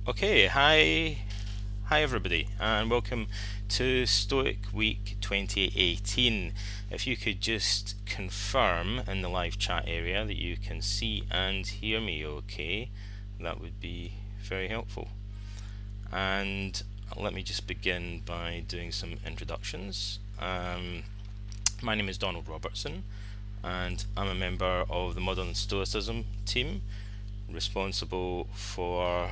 Okay, hi everybody, and welcome to Stoic Week 2018. If you could just confirm in the live chat area that you can see and hear me okay, that would be very helpful. And let me just begin by doing some introductions. My name is Donald Robertson, and I'm a member of the Modern Stoicism team, responsible for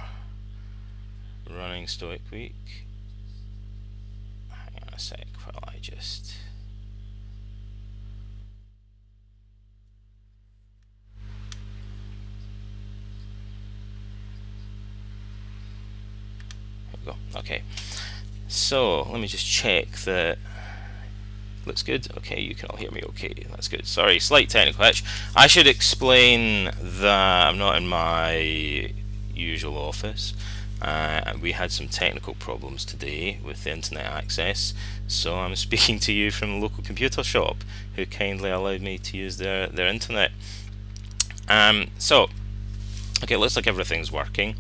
running Stoic Week. Hang on a sec while I just. There we go. Okay. So let me just check that. Looks good. Okay, you can all hear me okay. That's good. Sorry, slight technical glitch. I should explain that I'm not in my usual office. We had some technical problems today with the internet access, so I'm speaking to you from the local computer shop, who kindly allowed me to use their internet. Okay, looks like everything's working.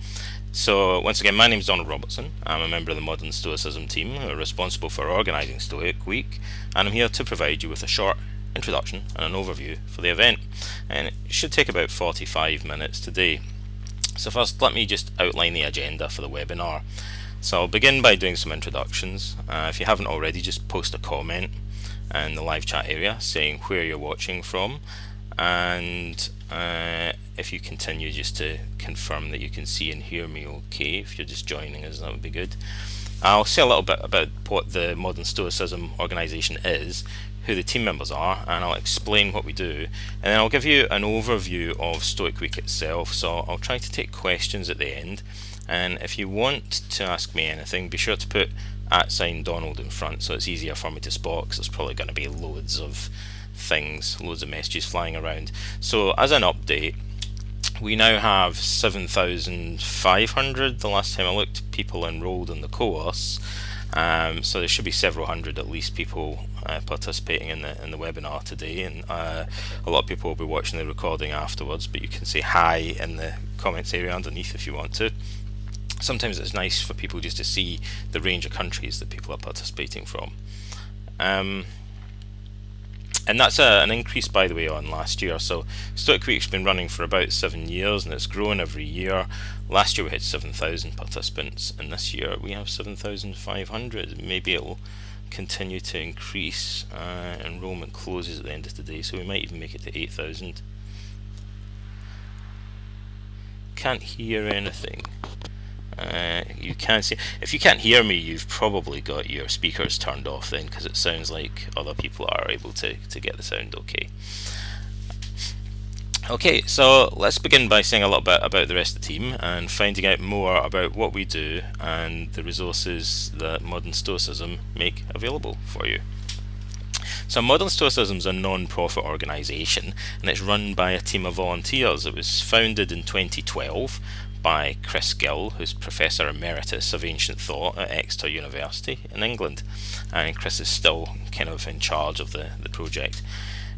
So, once again, my name is Donald Robertson. I'm a member of the Modern Stoicism team, who are responsible for organising Stoic Week, and I'm here to provide you with a short introduction and an overview for the event. And it should take about 45 minutes today. So first, let me just outline the agenda for the webinar. So I'll begin by doing some introductions. If you haven't already, just post a comment in the live chat area saying where you're watching from, and if you continue, just to confirm that you can see and hear me okay. If you're just joining us, that would be good. I'll say a little bit about what the Modern Stoicism organisation is, who the team members are, and I'll explain what we do, and then I'll give you an overview of Stoic Week itself. So I'll try to take questions at the end, and if you want to ask me anything, be sure to put @Donald in front so it's easier for me to spot, because there's probably going to be loads of messages flying around. So as an update, we now have 7,500, the last time I looked, people enrolled in the course. So there should be several hundred at least people participating in the webinar today, and a lot of people will be watching the recording afterwards, but you can say hi in the comments area underneath if you want to. Sometimes it's nice for people just to see the range of countries that people are participating from. And that's an increase, by the way, on last year. So Stoic Week's been running for about 7 years, and it's grown every year. Last year we had 7,000 participants, and this year we have 7,500. Maybe it will continue to increase. Enrollment closes at the end of the day, so we might even make it to 8,000. Can't hear anything. You can see. If you can't hear me, you've probably got your speakers turned off then, because it sounds like other people are able to get the sound okay. Okay, so let's begin by saying a little bit about the rest of the team and finding out more about what we do and the resources that Modern Stoicism make available for you. So Modern Stoicism is a non-profit organisation, and it's run by a team of volunteers. It was founded in 2012 by Chris Gill, who's Professor Emeritus of Ancient Thought at Exeter University in England, and Chris is still kind of in charge of the project.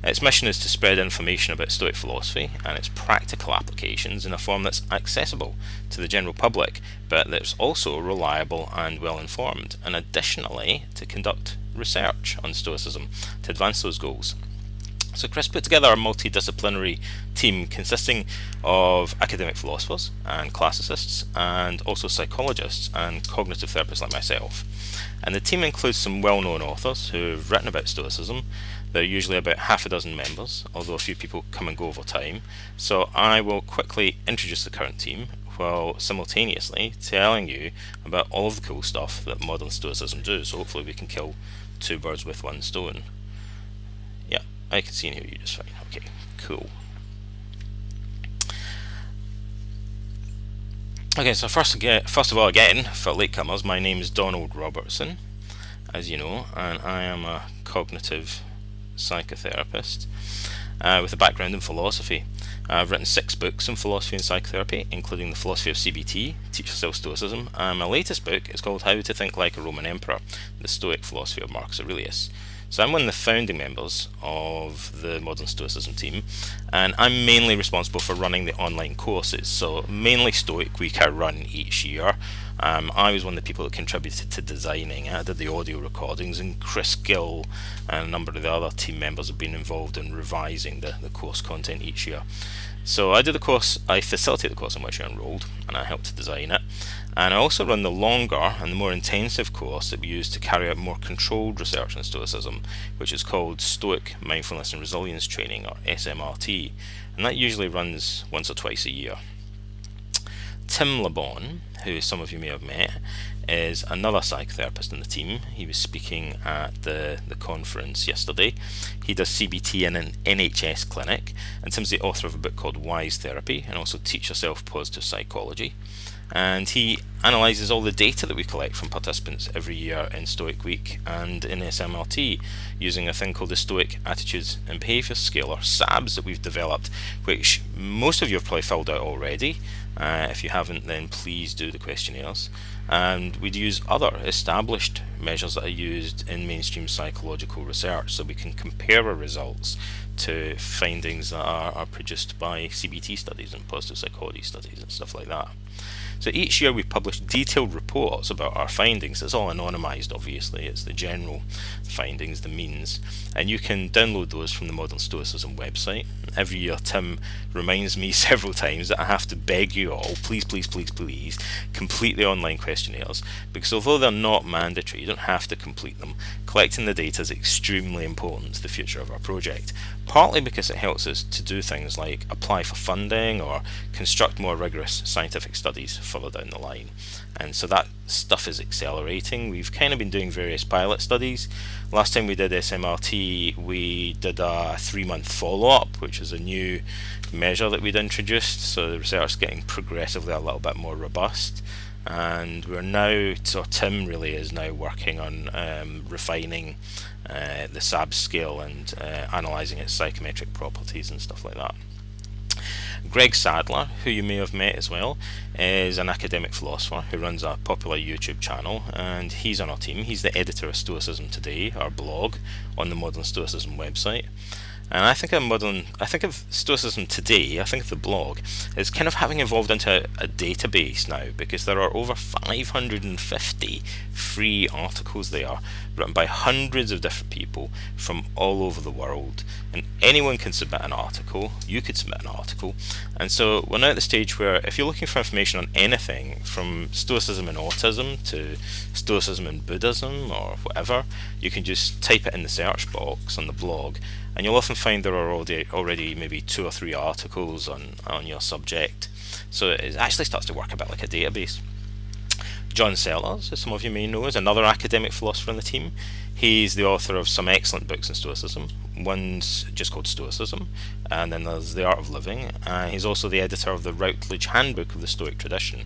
Its mission is to spread information about Stoic philosophy and its practical applications in a form that's accessible to the general public, but that's also reliable and well informed, and additionally to conduct research on Stoicism to advance those goals. So Chris put together a multidisciplinary team consisting of academic philosophers and classicists, and also psychologists and cognitive therapists like myself. And the team includes some well-known authors who have written about Stoicism. There are usually about half a dozen members, although a few people come and go over time. So I will quickly introduce the current team, while simultaneously telling you about all of the cool stuff that Modern Stoicism do. So hopefully we can kill two birds with one stone. Yeah, I can see and hear you just fine. Okay, cool. Okay, so first of all, again, for latecomers, my name is Donald Robertson, as you know, and I am a cognitive psychotherapist with a background in philosophy. I've written 6 books on philosophy and psychotherapy, including The Philosophy of CBT, Teach Yourself Stoicism, and my latest book is called How to Think Like a Roman Emperor, The Stoic Philosophy of Marcus Aurelius. So I'm one of the founding members of the Modern Stoicism team, and I'm mainly responsible for running the online courses. So mainly Stoic Week I run each year. I was one of the people that contributed to designing it. I did the audio recordings, and Chris Gill and a number of the other team members have been involved in revising the course content each year. So I facilitate the course in which you're enrolled, and I helped to design it. And I also run the longer and the more intensive course that we use to carry out more controlled research in Stoicism, which is called Stoic Mindfulness and Resilience Training, or SMRT, and that usually runs once or twice a year. Tim LeBon, who some of you may have met, is another psychotherapist in the team. He was speaking at the conference yesterday. He does CBT in an NHS clinic, and Tim's the author of a book called Wise Therapy, and also Teach Yourself Positive Psychology. And he analyses all the data that we collect from participants every year in Stoic Week and in SMRT using a thing called the Stoic Attitudes and Behaviour Scale, or SABS, that we've developed, which most of you have probably filled out already. If you haven't, then please do the questionnaires. And we'd use other established measures that are used in mainstream psychological research, so we can compare our results to findings that are produced by CBT studies and positive psychology studies and stuff like that. So each year we publish detailed reports about our findings. It's all anonymised, obviously. It's the general findings, the means, and you can download those from the Modern Stoicism website. Every year Tim reminds me several times that I have to beg you all, please complete the online questionnaires, because although they're not mandatory, you don't have to complete them. Collecting the data is extremely important to the future of our project, partly because it helps us to do things like apply for funding or construct more rigorous scientific studies further down the line. And so that stuff is accelerating. We've kind of been doing various pilot studies. Last time we did SMRT, we did a 3-month follow-up, which is a new measure that we'd introduced, so the research is getting progressively a little bit more robust. And we're now, so Tim really is now working on refining the SABS scale and analysing its psychometric properties and stuff like that. Greg Sadler, who you may have met as well, is an academic philosopher who runs a popular YouTube channel, and he's on our team. He's the editor of Stoicism Today, our blog on the Modern Stoicism website. And I think of Stoicism Today, I think of the blog, as kind of having evolved into a database now, because there are over 550 free articles there, written by hundreds of different people from all over the world. And anyone can submit an article, you could submit an article. And so we're now at the stage where if you're looking for information on anything, from Stoicism and autism to Stoicism and Buddhism or whatever, you can just type it in the search box on the blog, and you'll often find there are already maybe 2 or 3 articles on your subject. So it actually starts to work a bit like a database. John Sellers, as some of you may know, is another academic philosopher on the team. He's the author of some excellent books in Stoicism. One's just called Stoicism, and then there's The Art of Living. He's also the editor of the Routledge Handbook of the Stoic Tradition.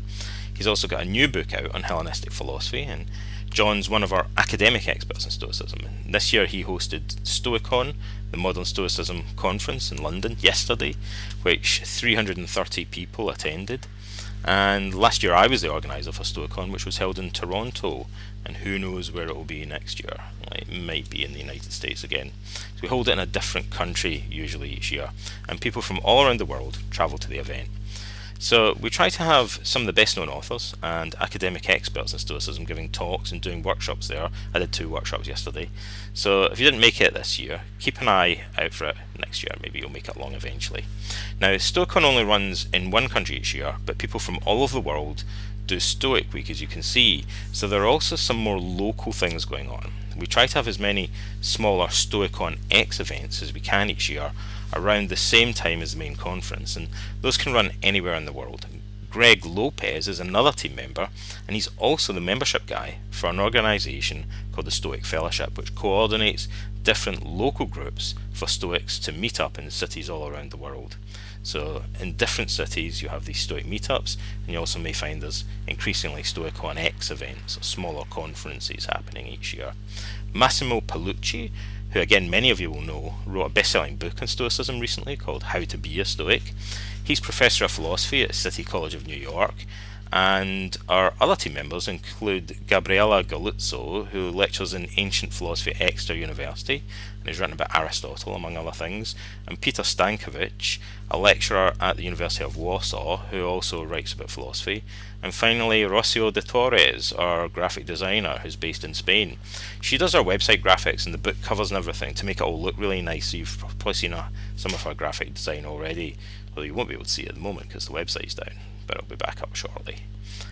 He's also got a new book out on Hellenistic philosophy, and John's one of our academic experts in Stoicism. This year he hosted Stoicon, the Modern Stoicism conference in London, yesterday, which 330 people attended. And last year I was the organiser for Stoicon, which was held in Toronto, and who knows where it will be next year. It might be in the United States again. So we hold it in a different country usually each year, and people from all around the world travel to the event. So we try to have some of the best known authors and academic experts in Stoicism giving talks and doing workshops there. I did 2 workshops yesterday. So if you didn't make it this year, keep an eye out for it next year. Maybe you'll make it along eventually. Now, Stoicon only runs in one country each year, but people from all over the world do Stoic Week, as you can see. So there are also some more local things going on. We try to have as many smaller Stoicon X events as we can each year around the same time as the main conference, and those can run anywhere in the world. Greg Lopez is another team member, and he's also the membership guy for an organisation called the Stoic Fellowship, which coordinates different local groups for Stoics to meet up in cities all around the world. So in different cities you have these Stoic meetups, and you also may find there's increasingly Stoicon X events, or smaller conferences happening each year. Massimo Paolucci, who again many of you will know, wrote a best-selling book on Stoicism recently called How to Be a Stoic. He's Professor of Philosophy at City College of New York, And our other team members include Gabriella Galuzzo, who lectures in ancient philosophy at Exeter University and has written about Aristotle, among other things, and Peter Stankovic, a lecturer at the University of Warsaw, who also writes about philosophy, and finally Rocio de Torres, our graphic designer, who's based in Spain. She does our website graphics and the book covers and everything to make it all look really nice, so you've probably seen some of her graphic design already, although you won't be able to see it at the moment because the website's down, but it'll be back up shortly.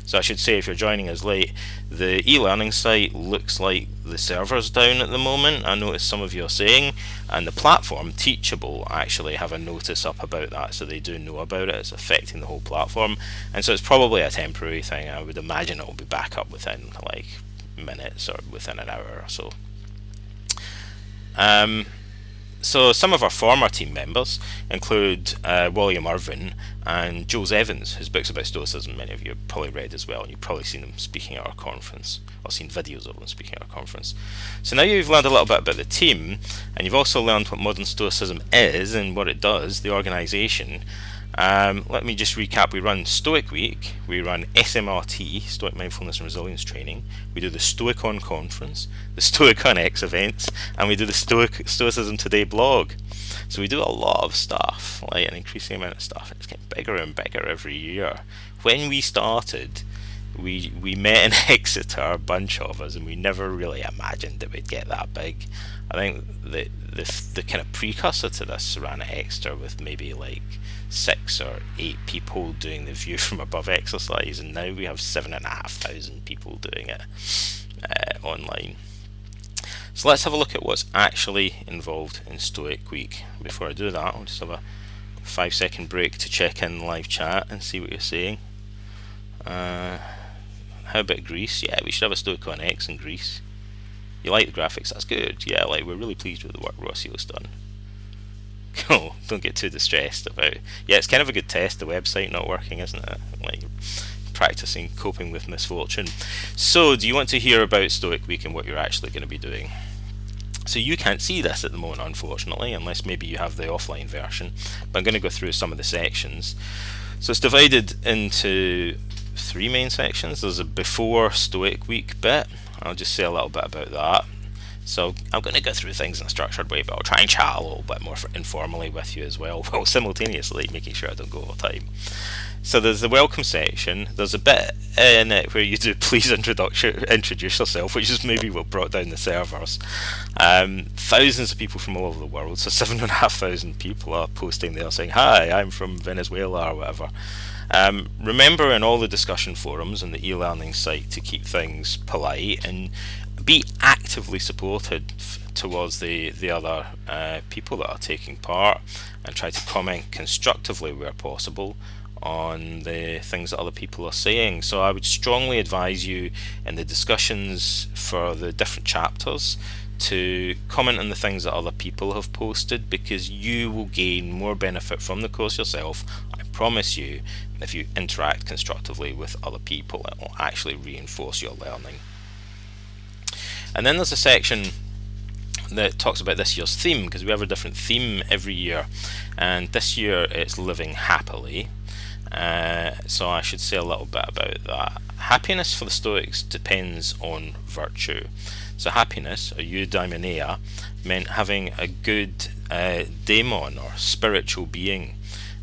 So I should say, if you're joining us late, the e-learning site looks like the server's down at the moment. I noticed some of you are saying, and the platform, Teachable, actually have a notice up about that, so they do know about it. It's affecting the whole platform, and so it's probably a temporary thing. I would imagine it will be back up within like minutes or within an hour or so. So some of our former team members include William Irvin and Jules Evans, whose book's about Stoicism many of you have probably read as well, and you've probably seen them speaking at our conference, or seen videos of them speaking at our conference. So now you've learned a little bit about the team, and you've also learned what modern Stoicism is and what it does, the organisation. Let me just recap. We run Stoic Week, we run SMRT, Stoic Mindfulness and Resilience Training, we do the Stoicon Conference, the Stoicon X events, and we do the Stoicism Today blog. So we do a lot of stuff, like an increasing amount of stuff. It's getting bigger and bigger every year. When we started, we met in Exeter, a bunch of us, and we never really imagined it would get that big. I think the kind of precursor to this ran at Exeter with maybe like 6 or 8 people doing the view from above exercise, and now we have 7,500 people doing it online. So let's have a look at what's actually involved in Stoic Week. Before I do that, I'll just have a 5-second break to check in live chat and see what you're saying. How about Greece? Yeah, we should have a Stoicon X in Greece. You like the graphics? That's good. Yeah, like we're really pleased with the work Rocio's done. Oh, don't get too distressed about it. Yeah, it's kind of a good test, the website not working, isn't it? Like practicing coping with misfortune. So, do you want to hear about Stoic Week and what you're actually going to be doing? So you can't see this at the moment, unfortunately, unless maybe you have the offline version, but I'm going to go through some of the sections. So it's divided into 3 main sections. There's a before Stoic Week bit. I'll just say a little bit about that. So I'm going to go through things in a structured way, but I'll try and chat a little bit more informally with you as well, while simultaneously making sure I don't go over time. So there's the welcome section. There's a bit in it where you do please introduce yourself, which is maybe what brought down the servers. Thousands of people from all over the world, so 7,500 people are posting there saying, hi, I'm from Venezuela or whatever. Remember in all the discussion forums and the e-learning site to keep things polite and be actively supported towards the other people that are taking part, and try to comment constructively where possible on the things that other people are saying. So I would strongly advise you in the discussions for the different chapters to comment on the things that other people have posted, because you will gain more benefit from the course yourself, I promise you, if you interact constructively with other people. It will actually reinforce your learning. And then there's a section that talks about this year's theme, because we have a different theme every year, and this year it's living happily. So I should say a little bit about that. Happiness for the Stoics depends on virtue. So happiness, or eudaimonia, meant having a good daemon or spiritual being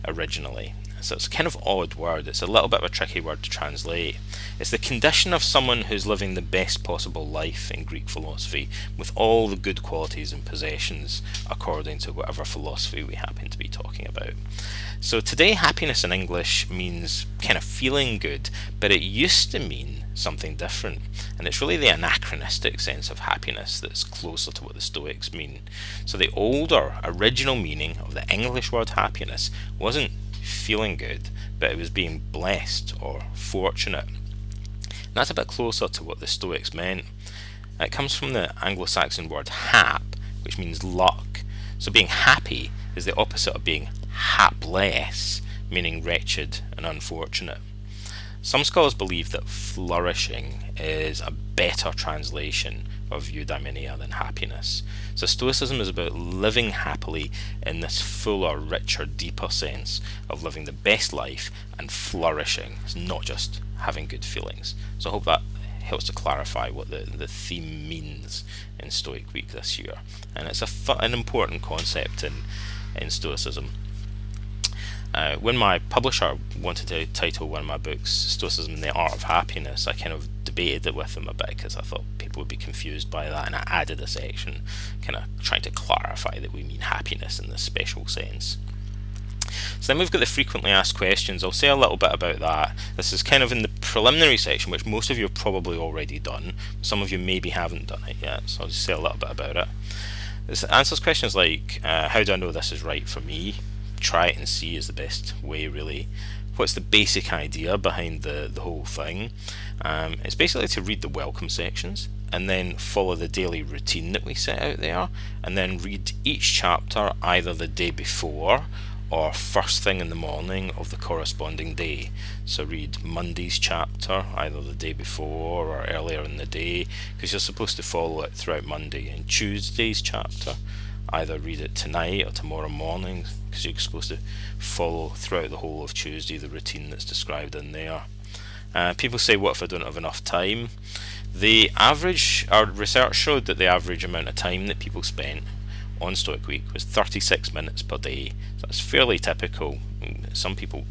originally. So it's a kind of odd word. It's a little bit of a tricky word to translate. It's the condition of someone who's living the best possible life in Greek philosophy, with all the good qualities and possessions according to whatever philosophy we happen to be talking about. So today happiness in English means kind of feeling good, but it used to mean something different. And it's really the anachronistic sense of happiness that's closer to what the Stoics mean. So the older, original meaning of the English word happiness wasn't feeling good, but it was being blessed or fortunate. And that's a bit closer to what the Stoics meant. It comes from the Anglo-Saxon word hap, which means luck. So being happy is the opposite of being hapless, meaning wretched and unfortunate. Some scholars believe that flourishing is a better translation of eudaimonia than happiness. So Stoicism is about living happily in this fuller, richer, deeper sense of living the best life and flourishing. It's not just having good feelings. So I hope that helps to clarify what the theme means in Stoic Week this year. And it's an important concept in Stoicism. When my publisher wanted to title one of my books Stoicism and the Art of Happiness, I kind of debated it with them a bit because I thought people would be confused by that, and I added a section kind of trying to clarify that we mean happiness in this special sense. So then we've got the frequently asked questions. I'll say a little bit about that. This is kind of in the preliminary section, which most of you have probably already done. Some of you maybe haven't done it yet, so I'll just say a little bit about it. This answers questions like, how do I know this is right for me? Try it and see is the best way, really. What's the basic idea behind the whole thing? It's basically to read the welcome sections and then follow the daily routine that we set out there, and then read each chapter either the day before or first thing in the morning of the corresponding day. So read Monday's chapter either the day before or earlier in the day, because you're supposed to follow it throughout Monday, and Tuesday's chapter either read it tonight or tomorrow morning, because you're supposed to follow throughout the whole of Tuesday the routine that's described in there. People say, what if I don't have enough time? Our research showed that the average amount of time that people spent on Stoic Week was 36 minutes per day. So that's fairly typical. Some people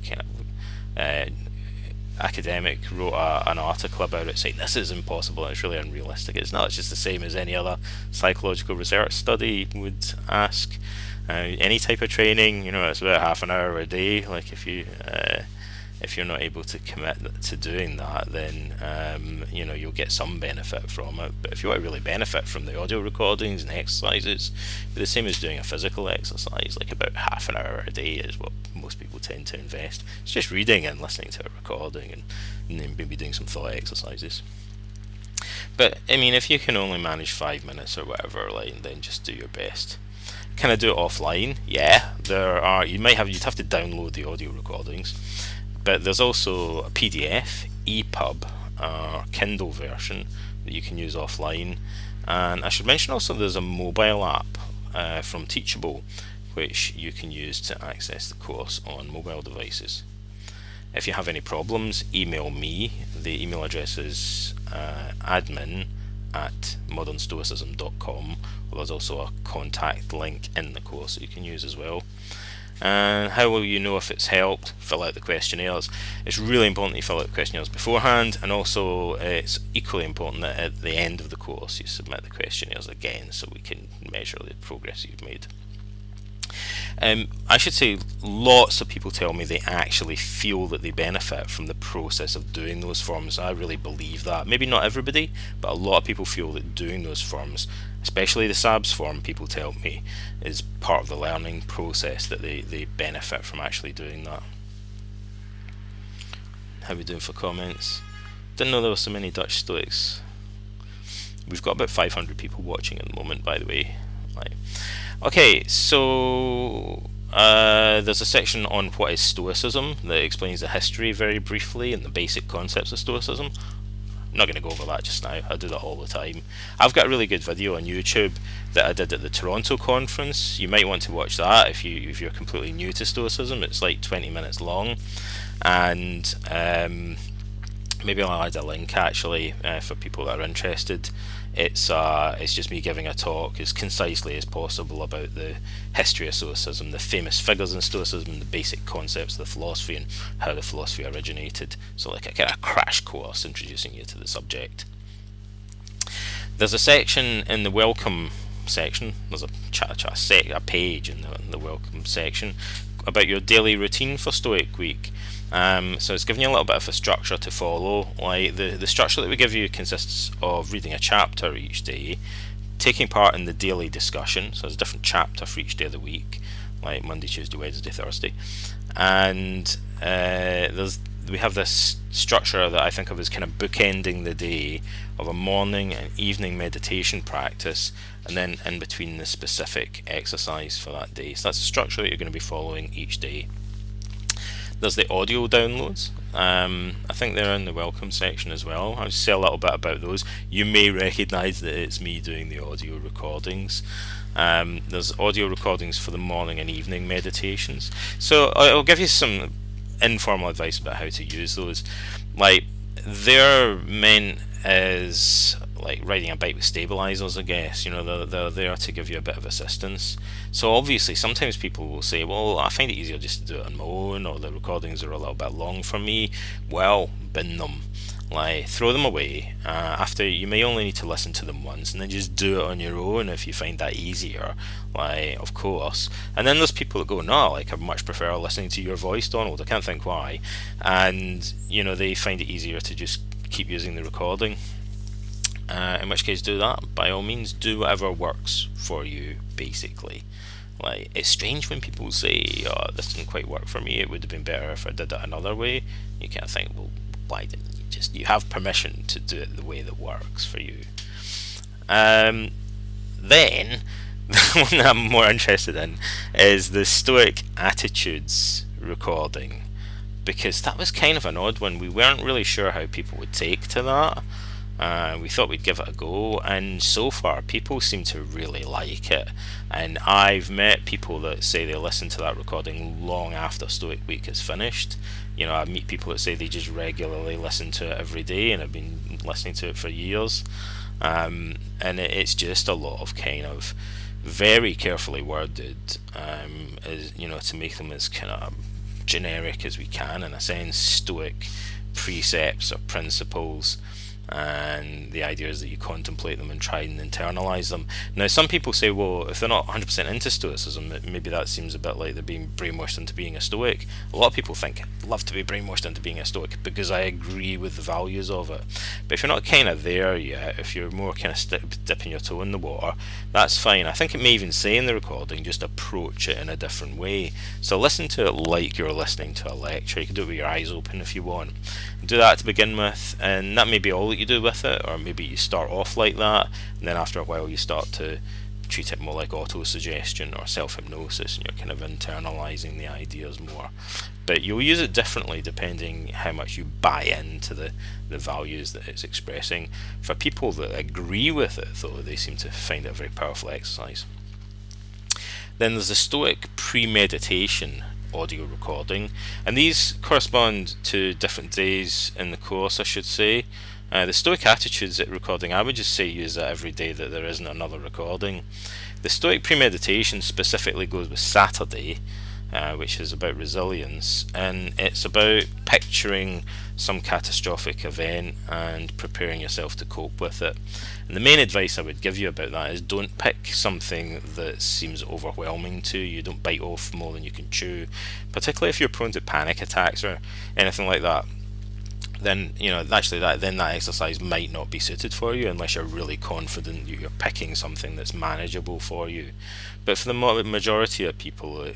academic wrote an article about it saying this is impossible and it's really unrealistic. It's not. It's just the same as any other psychological research study would ask. Any type of training, it's about half an hour a day. Like if you're not able to commit to doing that, then you'll get some benefit from it. But if you want to really benefit from the audio recordings and exercises, it'd be the same as doing a physical exercise. Like about half an hour a day is what most people tend to invest. It's just reading and listening to a recording and then maybe doing some thought exercises. But if you can only manage 5 minutes or whatever, then just do your best. Can I do it offline? Yeah, you'd have to download the audio recordings. But there's also a PDF, EPUB, or Kindle version that you can use offline. And I should mention also there's a mobile app from Teachable, which you can use to access the course on mobile devices. If you have any problems, email me. The email address is admin@modernstoicism.com. There's also a contact link in the course that you can use as well. And how will you know if it's helped? Fill out the questionnaires. It's really important that you fill out the questionnaires beforehand, and also it's equally important that at the end of the course you submit the questionnaires again so we can measure the progress you've made. I should say lots of people tell me they actually feel that they benefit from the process of doing those forms. I really believe that. Maybe not everybody, but a lot of people feel that doing those forms, especially the SABS form, people tell me, is part of the learning process, that they benefit from actually doing that. How are we doing for comments? Didn't know there were so many Dutch Stoics. We've got about 500 people watching at the moment, by the way. Okay, so there's a section on what is Stoicism that explains the history very briefly and the basic concepts of Stoicism. I'm not going to go over that just now. I do that all the time. I've got a really good video on YouTube that I did at the Toronto conference. You might want to watch that if you're completely new to Stoicism. It's like 20 minutes long, and maybe I'll add a link actually for people that are interested. It's just me giving a talk as concisely as possible about the history of Stoicism, the famous figures in Stoicism, the basic concepts of the philosophy, and how the philosophy originated. So like a kind of crash course introducing you to the subject. There's a section in the welcome section. There's a page in the welcome section about your daily routine for Stoic Week. So it's giving you a little bit of a structure to follow. Like the structure that we give you consists of reading a chapter each day, taking part in the daily discussion. So there's a different chapter for each day of the week, like Monday, Tuesday, Wednesday, Thursday, and we have this structure that I think of as kind of bookending the day of a morning and evening meditation practice, and then in between the specific exercise for that day. So that's the structure that you're going to be following each day. There's the audio downloads. I think they're in the welcome section as well. I'll just say a little bit about those. You may recognise that it's me doing the audio recordings. There's audio recordings for the morning and evening meditations. So I'll give you some informal advice about how to use those. Like, they're meant as like riding a bike with stabilizers, I guess. They're there to give you a bit of assistance. So obviously sometimes people will say, well, I find it easier just to do it on my own, or the recordings are a little bit long for me. Well, bin them. Like, throw them away. After, you may only need to listen to them once, and then just do it on your own if you find that easier. Like, of course. And then there's people that go, no, like, I much prefer listening to your voice, Donald. I can't think why. And they find it easier to just keep using the recording. In which case, do that. By all means, do whatever works for you, basically. Like, it's strange when people say, oh, this didn't quite work for me, it would have been better if I did it another way. You kind of think, well, why didn't you you have permission to do it the way that works for you. Then, the one that I'm more interested in is the Stoic Attitudes recording, because that was kind of an odd one. We weren't really sure how people would take to that. We thought we'd give it a go, and so far people seem to really like it. And I've met people that say they listen to that recording long after Stoic Week is finished. I meet people that say they just regularly listen to it every day and have been listening to it for years. And it's just a lot of kind of very carefully worded, to make them as kind of generic as we can, in a sense, Stoic precepts or principles. And the idea is that you contemplate them and try and internalize them. Now, some people say, well, if they're not 100% into Stoicism, maybe that seems a bit like they're being brainwashed into being a Stoic. A lot of people think, I'd love to be brainwashed into being a Stoic because I agree with the values of it. But if you're not kind of there yet, if you're more kind of dipping your toe in the water, that's fine. I think it may even say in the recording, just approach it in a different way. So listen to it like you're listening to a lecture. You can do it with your eyes open if you want. Do that to begin with, and that may be all that you do with it, or maybe you start off like that, and then after a while you start to treat it more like auto-suggestion or self-hypnosis, and you're kind of internalizing the ideas more. But you'll use it differently depending how much you buy into the values that it's expressing. For people that agree with it, though, they seem to find it a very powerful exercise. Then there's the Stoic premeditation audio recording, and these correspond to different days in the course, I should say. The Stoic Attitudes recording, I would just say use that every day that there isn't another recording. The Stoic premeditation specifically goes with Saturday, which is about resilience, and it's about picturing some catastrophic event and preparing yourself to cope with it. And the main advice I would give you about that is don't pick something that seems overwhelming to you. Don't bite off more than you can chew, particularly if you're prone to panic attacks or anything like that. Then that exercise might not be suited for you unless you're really confident you're picking something that's manageable for you. But for the majority of people,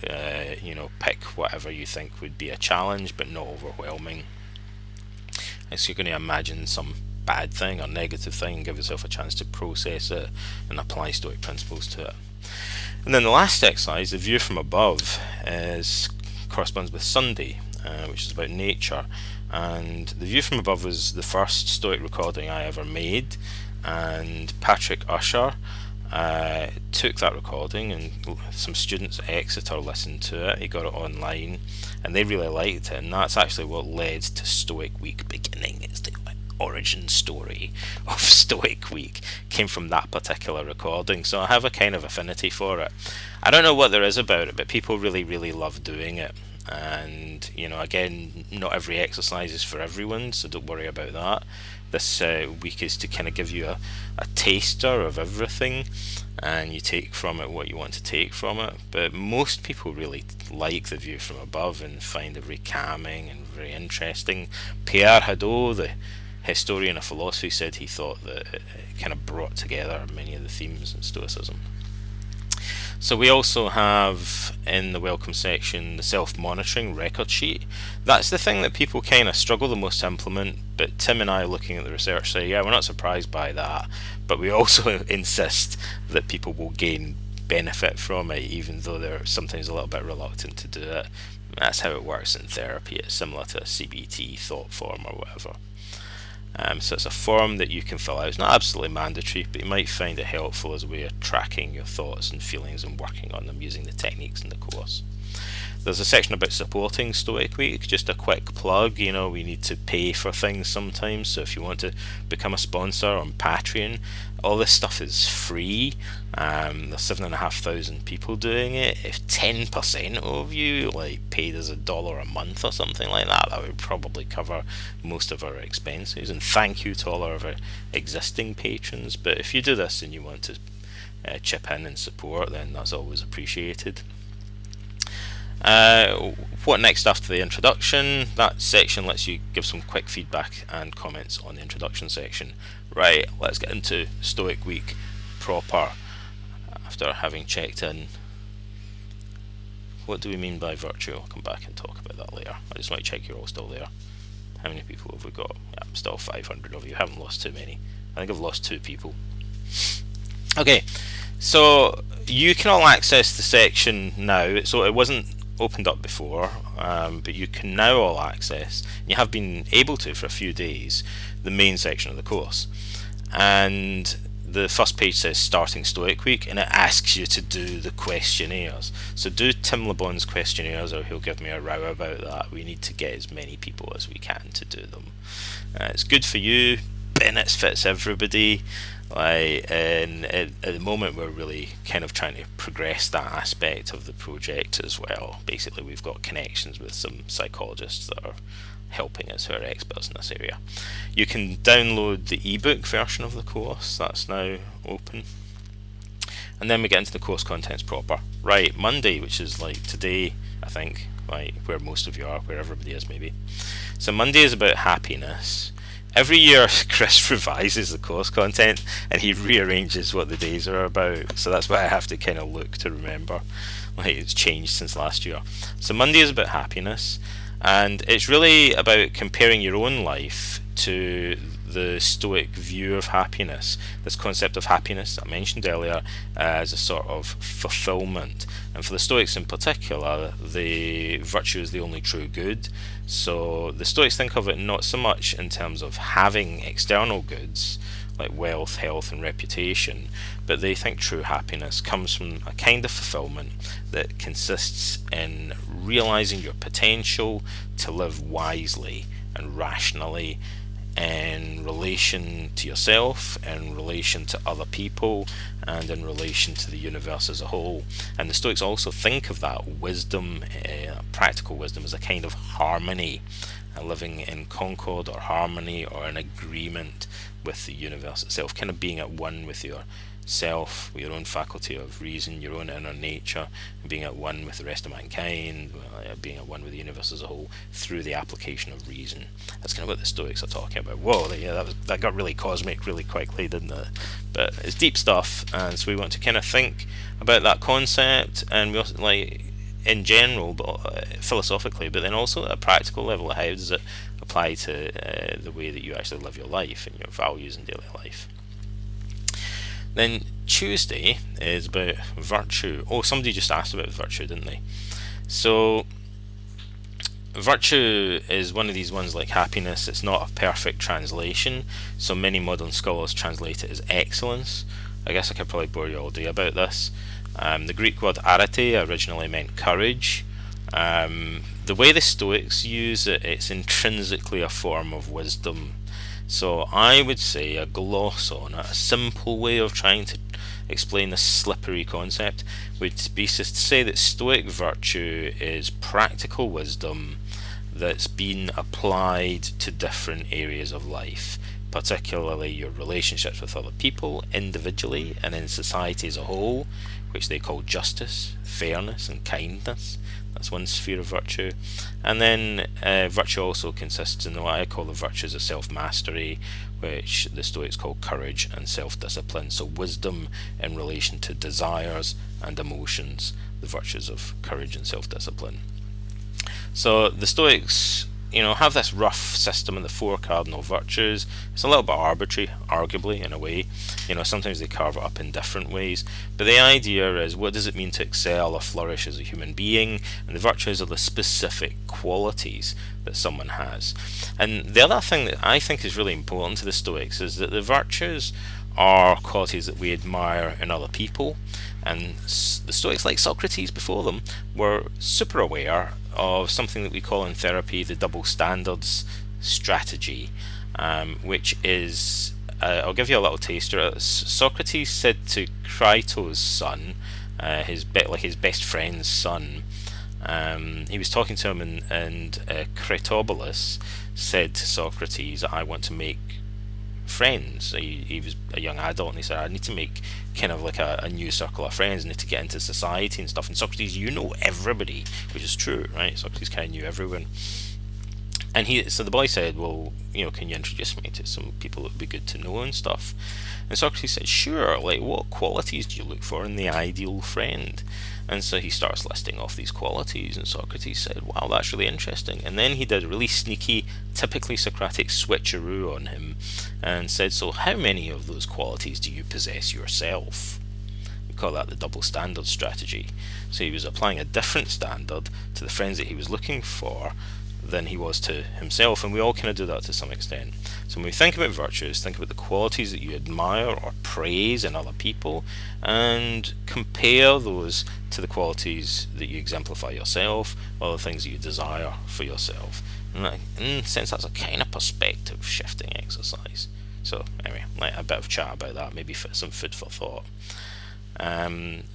pick whatever you think would be a challenge but not overwhelming. So you're going to imagine some bad thing or negative thing and give yourself a chance to process it and apply Stoic principles to it. And then the last exercise, the view from above, corresponds with Sunday, which is about nature. And the view from above was the first Stoic recording I ever made, and Patrick Usher took that recording, and some students at Exeter listened to it. He got it online and they really liked it, and that's actually what led to Stoic Week beginning. It's the origin story of Stoic Week, came from that particular recording, so I have a kind of affinity for it. I don't know what there is about it, but people really, really love doing it. And again, not every exercise is for everyone, so don't worry about that. This week is to kind of give you a taster of everything, and you take from it what you want to take from it. But most people really like the view from above and find it very calming and very interesting. Pierre Hadot, the historian of philosophy, said he thought that it kind of brought together many of the themes in Stoicism. So we also have in the welcome section the self-monitoring record sheet. That's the thing that people kind of struggle the most to implement, but Tim and I, looking at the research, say, yeah, we're not surprised by that, but we also insist that people will gain benefit from it, even though they're sometimes a little bit reluctant to do it. That's how it works in therapy. It's similar to a CBT thought form or whatever. So it's a form that you can fill out. It's not absolutely mandatory, but you might find it helpful as a way of tracking your thoughts and feelings and working on them using the techniques in the course. There's a section about supporting Stoic Week. Just a quick plug, we need to pay for things sometimes, so if you want to become a sponsor on Patreon, all this stuff is free. There's 7,500 people doing it. If 10% of you paid us $1 a month or something like that, that would probably cover most of our expenses. And thank you to all of our existing patrons. But if you do this and you want to chip in and support, then that's always appreciated. What next after the introduction? That section lets you give some quick feedback and comments on the introduction section. Right, let's get into Stoic Week proper. After having checked in, what do we mean by virtue? I'll come back and talk about that later. I just want to check you're all still there. How many people have we got? Yeah, still 500 of you. Haven't lost too many. I think I've lost 2 people. Okay, so you can all access the section now. So it wasn't opened up before, but you can now all access, and you have been able to for a few days, the main section of the course. And the first page says starting Stoic Week, and it asks you to do the questionnaires. So do Tim LeBon's questionnaires, or he'll give me a row about that. We need to get as many people as we can to do them. It's good for you. Bennett fits everybody. And at the moment we're really kind of trying to progress that aspect of the project as well. Basically we've got connections with some psychologists that are helping us, who are experts in this area. You can download the ebook version of the course. That's now open. And then we get into the course contents proper. Right, Monday, which is today, I think, where most of you are, where everybody is maybe. So Monday is about happiness. Every year Chris revises the course content and he rearranges what the days are about, so that's why I have to kind of look to remember. It's changed since last year. So Monday is about happiness, and it's really about comparing your own life to the Stoic view of happiness. This concept of happiness I mentioned earlier as a sort of fulfillment, and for the Stoics in particular, the virtue is the only true good. So the Stoics think of it not so much in terms of having external goods like wealth, health and reputation, but they think true happiness comes from a kind of fulfillment that consists in realizing your potential to live wisely and rationally in relation to yourself, in relation to other people, and in relation to the universe as a whole. And the Stoics also think of that wisdom, practical wisdom, as a kind of harmony, living in concord or harmony or in agreement with the universe itself, kind of being at one with yourself, with your own faculty of reason, your own inner nature, and being at one with the rest of mankind, being at one with the universe as a whole through the application of reason. That's kind of what the Stoics are talking about. Whoa, yeah, that got really cosmic really quickly, didn't it? But it's deep stuff, and so we want to kind of think about that concept, and we also in general, but philosophically, but then also at a practical level, how does it apply to the way that you actually live your life and your values in daily life. Then Tuesday is about virtue. Oh, somebody just asked about virtue, didn't they? So virtue is one of these ones like happiness. It's not a perfect translation, so many modern scholars translate it as excellence. I guess I could probably bore you all day about this. The Greek word arete originally meant courage. The way the Stoics use it, it's intrinsically a form of wisdom. So I would say a gloss on it, a simple way of trying to explain this slippery concept, would be to say that Stoic virtue is practical wisdom that's been applied to different areas of life, particularly your relationships with other people individually and in society as a whole, which they call justice, fairness and kindness. That's one sphere of virtue. And then virtue also consists in what I call the virtues of self-mastery, which the Stoics call courage and self-discipline. So wisdom in relation to desires and emotions, the virtues of courage and self-discipline. So the Stoics, have this rough system of the four cardinal virtues. It's a little bit arbitrary, arguably, in a way. Sometimes they carve it up in different ways. But the idea is, what does it mean to excel or flourish as a human being? And the virtues are the specific qualities that someone has. And the other thing that I think is really important to the Stoics is that the virtues are qualities that we admire in other people. And the Stoics, like Socrates before them, were super aware of something that we call in therapy the double standards strategy, which is, I'll give you a little taster. Socrates said to Crito's son, his best friend's son, he was talking to him, and Critobulus said to Socrates, I want to make friends. He was a young adult, and he said, I need to make kind of like a new circle of friends, I need to get into society and stuff. And Socrates, you know everybody, which is true, right? Socrates kind of knew everyone. And so the boy said, well, can you introduce me to some people that would be good to know and stuff? And Socrates said, sure, like what qualities do you look for in the ideal friend? And so he starts listing off these qualities, and Socrates said, wow, that's really interesting. And then he did a really sneaky, typically Socratic switcheroo on him and said, so how many of those qualities do you possess yourself? We call that the double standard strategy. So he was applying a different standard to the friends that he was looking for than he was to himself, and we all kind of do that to some extent. So when we think about virtues, think about the qualities that you admire or praise in other people, and compare those to the qualities that you exemplify yourself, or the things that you desire for yourself. And in a sense, that's a kind of perspective shifting exercise. So anyway, like a bit of chat about that, maybe some food for thought.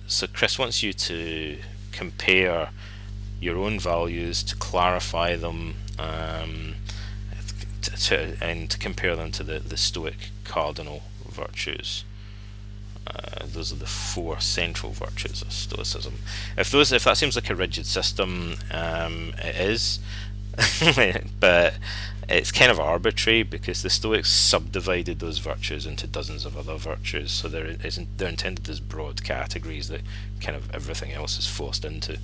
So Chris wants you to compare your own values, to clarify them, and to compare them to the Stoic cardinal virtues. Those are the four central virtues of Stoicism. If that seems like a rigid system, it is, but it's kind of arbitrary because the Stoics subdivided those virtues into dozens of other virtues, so they're intended as broad categories that kind of everything else is forced into.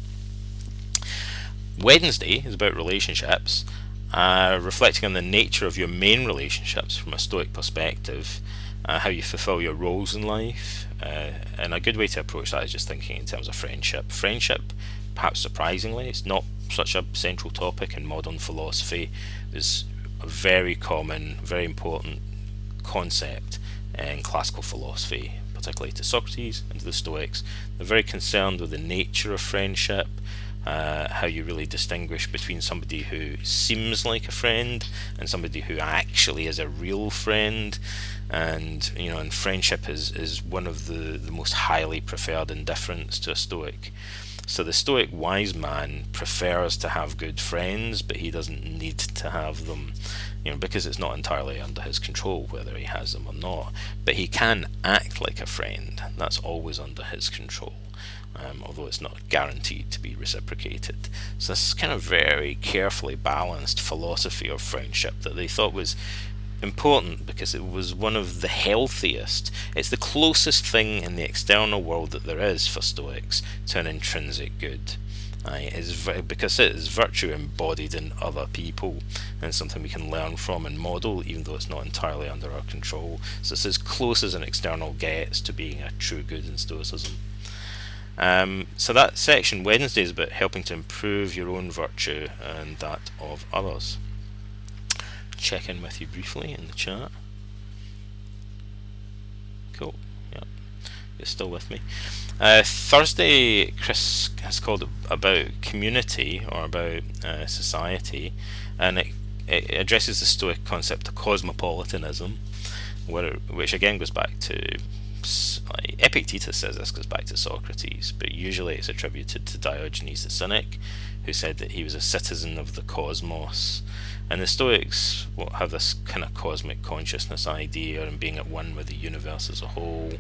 Wednesday is about relationships, reflecting on the nature of your main relationships from a Stoic perspective, how you fulfill your roles in life, and a good way to approach that is just thinking in terms of friendship. Friendship, perhaps surprisingly, it's not such a central topic in modern philosophy. It's a very common, very important concept in classical philosophy, particularly to Socrates and to the Stoics. They're very concerned with the nature of friendship, how you really distinguish between somebody who seems like a friend and somebody who actually is a real friend. And and friendship is one of the most highly preferred indifference to a Stoic. So the Stoic wise man prefers to have good friends, but he doesn't need to have them, because it's not entirely under his control whether he has them or not. But he can act like a friend. That's always under his control. Although it's not guaranteed to be reciprocated. So this is kind of very carefully balanced philosophy of friendship that they thought was important because it was one of the healthiest. It's the closest thing in the external world that there is for Stoics to an intrinsic good. Because it is virtue embodied in other people and something we can learn from and model, even though it's not entirely under our control. So it's as close as an external gets to being a true good in Stoicism. So that section Wednesday is about helping to improve your own virtue and that of others. Check in with you briefly in the chat. Cool. Yep. You're still with me. Thursday, Chris has called about community or about society, and it addresses the Stoic concept of cosmopolitanism, which again goes back to Epictetus says this goes back to Socrates, but usually it's attributed to Diogenes the Cynic, who said that he was a citizen of the cosmos. And the Stoics have this kind of cosmic consciousness idea and being at one with the universe as a whole.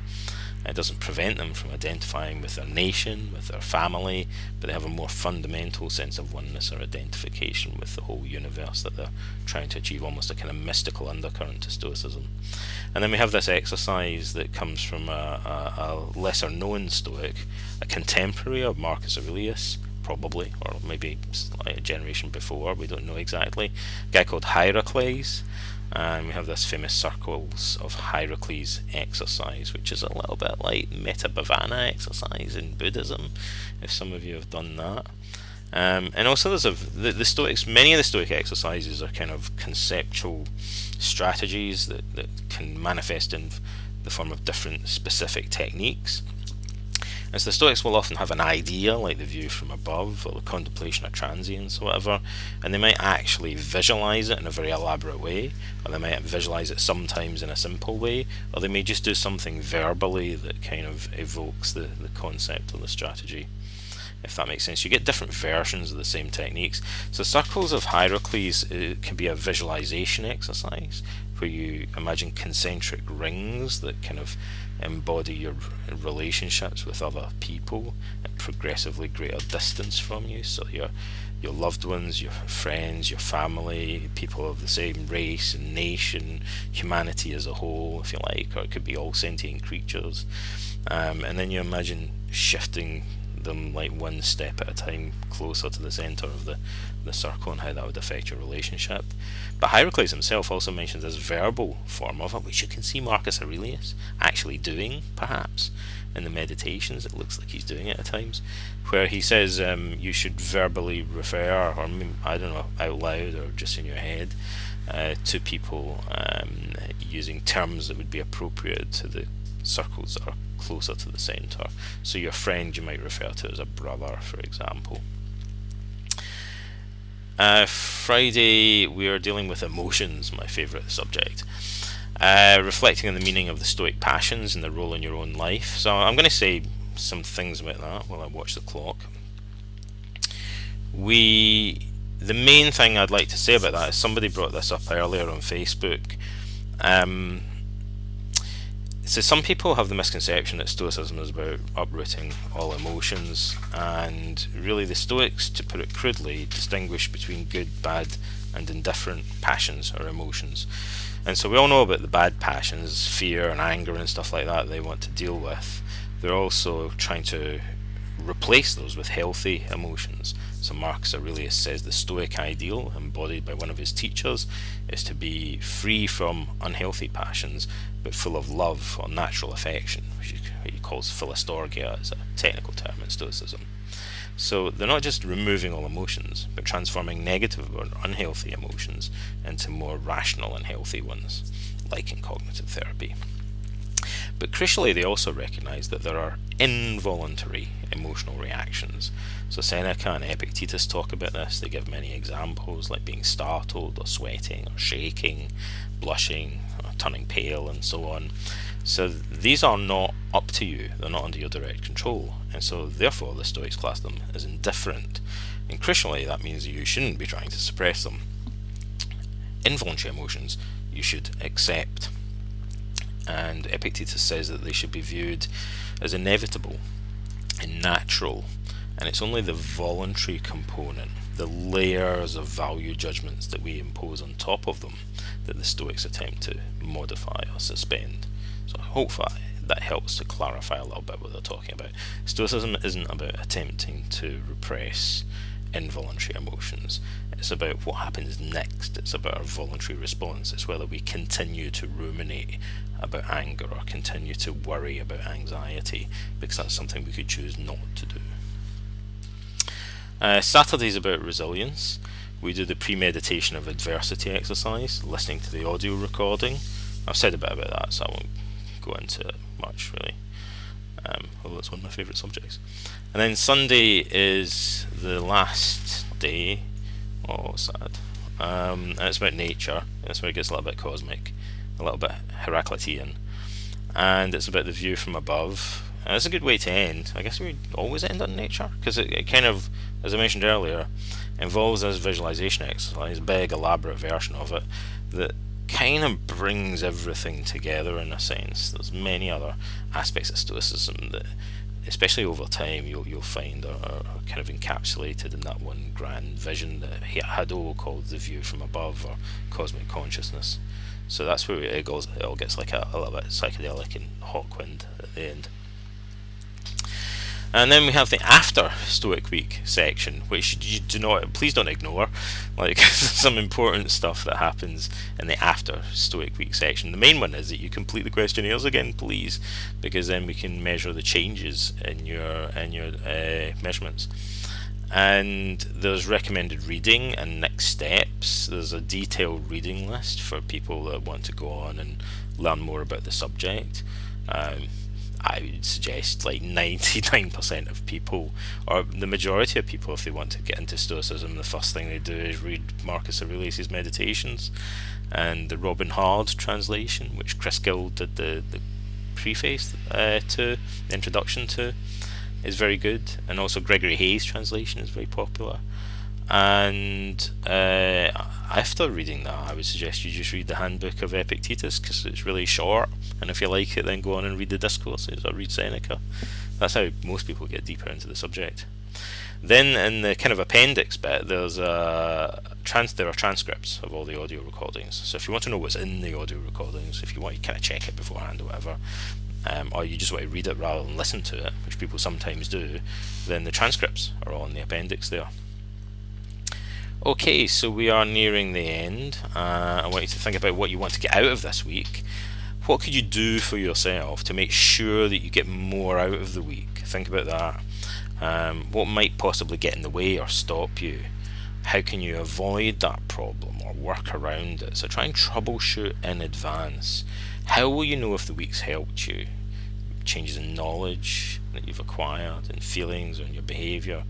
It doesn't prevent them from identifying with their nation, with their family, but they have a more fundamental sense of oneness or identification with the whole universe that they're trying to achieve, almost a kind of mystical undercurrent to Stoicism. And then we have this exercise that comes from a lesser known Stoic, a contemporary of Marcus Aurelius, probably, or maybe like a generation before, we don't know exactly. A guy called Hierarchies, and we have this famous Circles of Hierarchies exercise, which is a little bit like Metta Bhavana exercise in Buddhism, if some of you have done that. And also there's the Stoics, many of the Stoic exercises are kind of conceptual strategies that can manifest in the form of different specific techniques. And so the Stoics will often have an idea, like the view from above, or the contemplation of transience, or whatever, and they might actually visualize it in a very elaborate way, or they might visualize it sometimes in a simple way, or they may just do something verbally that kind of evokes the concept or the strategy, if that makes sense. You get different versions of the same techniques. So Circles of Hierarchies can be a visualization exercise where you imagine concentric rings that kind of embody your relationships with other people at progressively greater distance from you. So your loved ones, your friends, your family, people of the same race and nation, humanity as a whole, if you like, or it could be all sentient creatures. And then you imagine shifting them like one step at a time closer to the centre of the circle, and how that would affect your relationship. But Hierocles himself also mentions this verbal form of it, which you can see Marcus Aurelius actually doing, perhaps, in the meditations. It looks like he's doing it at times, where he says you should verbally refer, or I don't know, out loud or just in your head, to people using terms that would be appropriate to the circles that are closer to the centre. So your friend you might refer to as a brother, for example. Friday we are dealing with emotions, my favourite subject, reflecting on the meaning of the Stoic passions and their role in your own life. So I'm going to say some things about that while I watch the clock. The main thing I'd like to say about that is, somebody brought this up earlier on Facebook. So some people have the misconception that Stoicism is about uprooting all emotions, and really the Stoics, to put it crudely, distinguish between good, bad and indifferent passions or emotions. And so we all know about the bad passions, fear and anger and stuff like that they want to deal with. They're also trying to replace those with healthy emotions. So Marcus Aurelius says the Stoic ideal, embodied by one of his teachers, is to be free from unhealthy passions, but full of love or natural affection, which he calls philostorgia as a technical term in Stoicism. So they're not just removing all emotions, but transforming negative or unhealthy emotions into more rational and healthy ones, like in cognitive therapy. But crucially, they also recognise that there are involuntary emotional reactions. So Seneca and Epictetus talk about this. They give many examples, like being startled or sweating or shaking, blushing, or turning pale, and so on. So these are not up to you, they're not under your direct control, and so therefore the Stoics class them as indifferent. And crucially, that means you shouldn't be trying to suppress them. Involuntary emotions you should accept. And Epictetus says that they should be viewed as inevitable and natural, and it's only the voluntary component, the layers of value judgments that we impose on top of them, that the Stoics attempt to modify or suspend. So hopefully that helps to clarify a little bit what they're talking about. Stoicism isn't about attempting to repress involuntary emotions. It's about what happens next. It's about our voluntary response. It's whether we continue to ruminate about anger or continue to worry about anxiety, because that's something we could choose not to do. Saturday's about resilience. We do the premeditation of adversity exercise, listening to the audio recording. I've said a bit about that, so I won't go into it much really, although it's one of my favourite subjects. And then Sunday is the last day. Oh, sad. And it's about nature. That's where it gets a little bit cosmic, a little bit Heraclitean, and it's about the view from above. And it's a good way to end. I guess we always end on nature, because it kind of, as I mentioned earlier, involves this visualization exercise, big elaborate version of it, that kind of brings everything together in a sense. There's many other aspects of Stoicism that, especially over time, you'll find are kind of encapsulated in that one grand vision that Hadot called the view from above, or cosmic consciousness. So that's where it all gets like a little bit psychedelic and Hawkwind at the end. And then we have the after Stoic Week section, which you please don't ignore. Like some important stuff that happens in the after Stoic Week section. The main one is that you complete the questionnaires again, please, because then we can measure the changes in your measurements. And there's recommended reading and next steps. There's a detailed reading list for people that want to go on and learn more about the subject. I would suggest like 99% of people, or the majority of people, if they want to get into Stoicism, the first thing they do is read Marcus Aurelius' Meditations and the Robin Hard translation, which Chris Gill did the preface to, the introduction to, is very good. And also Gregory Hayes' translation is very popular. And after reading that, I would suggest you just read the Handbook of Epictetus, because it's really short, and if you like it, then go on and read the Discourses or read Seneca. That's how most people get deeper into the subject. Then in the kind of appendix bit, there are transcripts of all the audio recordings. So if you want to know what's in the audio recordings, if you want to kind of check it beforehand or whatever, or you just want to read it rather than listen to it, which people sometimes do, then the transcripts are all in the appendix there. Okay, so we are nearing the end. I want you to think about what you want to get out of this week. What could you do for yourself to make sure that you get more out of the week? Think about that. What might possibly get in the way or stop you? How can you avoid that problem or work around it? So try and troubleshoot in advance. How will you know if the week's helped you? Changes in knowledge that you've acquired, in feelings, or in your behaviour.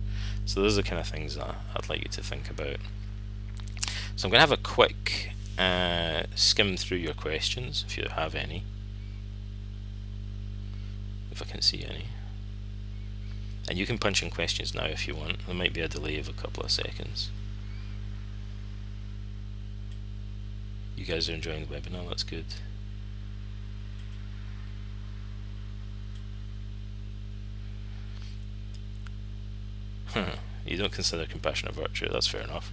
So those are the kind of things that I'd like you to think about. So I'm going to have a quick skim through your questions, if you have any. If I can see any. And you can punch in questions now if you want. There might be a delay of a couple of seconds. You guys are enjoying the webinar, that's good. You don't consider compassion a virtue, that's fair enough.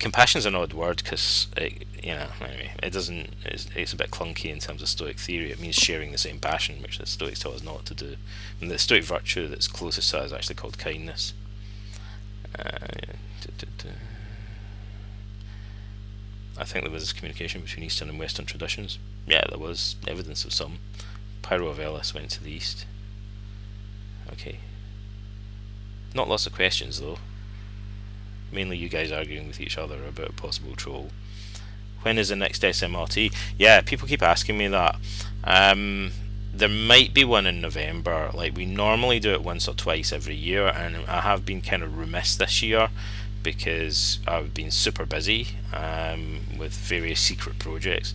Compassion's an odd word because anyway, it doesn't. It's a bit clunky in terms of Stoic theory. It means sharing the same passion, which the Stoics taught us not to do. And the Stoic virtue that's closest to that is actually called kindness. I think there was communication between Eastern and Western traditions. Yeah, there was evidence of some. Pyro of Elis went to the East. Okay. Not lots of questions though. Mainly you guys arguing with each other about a possible troll. When is the next SMRT? Yeah, people keep asking me that. There might be one in November. Like, we normally do it once or twice every year, and I have been kind of remiss this year because I've been super busy with various secret projects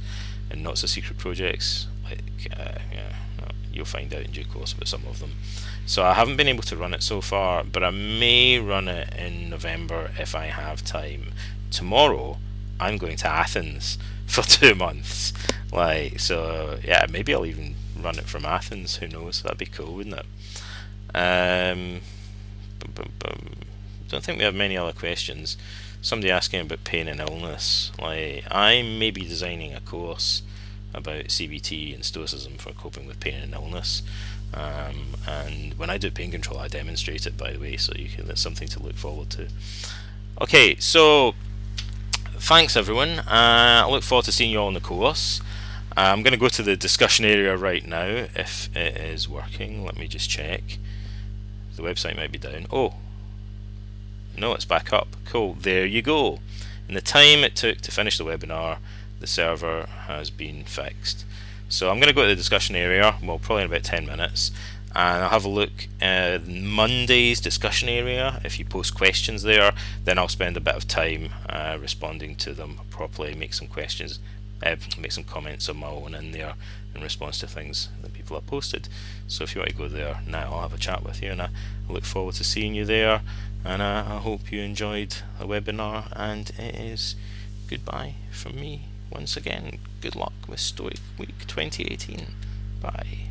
and not so secret projects. You'll find out in due course about some of them. So I haven't been able to run it so far, but I may run it in November if I have time. Tomorrow I'm going to Athens for 2 months. So yeah, maybe I'll even run it from Athens, who knows, that'd be cool, wouldn't it? Don't think we have many other questions. Somebody asking about pain and illness. I may be designing a course about CBT and Stoicism for coping with pain and illness. And when I do pain control, I demonstrate it, by the way, so that's something to look forward to. Okay, so thanks everyone. I look forward to seeing you all in the course. I'm going to go to the discussion area right now if it is working. Let me just check. The website might be down. Oh, no, it's back up. Cool, there you go. In the time it took to finish the webinar, the server has been fixed. So I'm going to go to the discussion area, well, probably in about 10 minutes, and I'll have a look at Monday's discussion area. If you post questions there, then I'll spend a bit of time responding to them properly, make some comments of my own in there in response to things that people have posted. So if you want to go there now, I'll have a chat with you, and I look forward to seeing you there, and I hope you enjoyed the webinar, and it is goodbye from me once again. Good luck with Stoic Week 2018. Bye.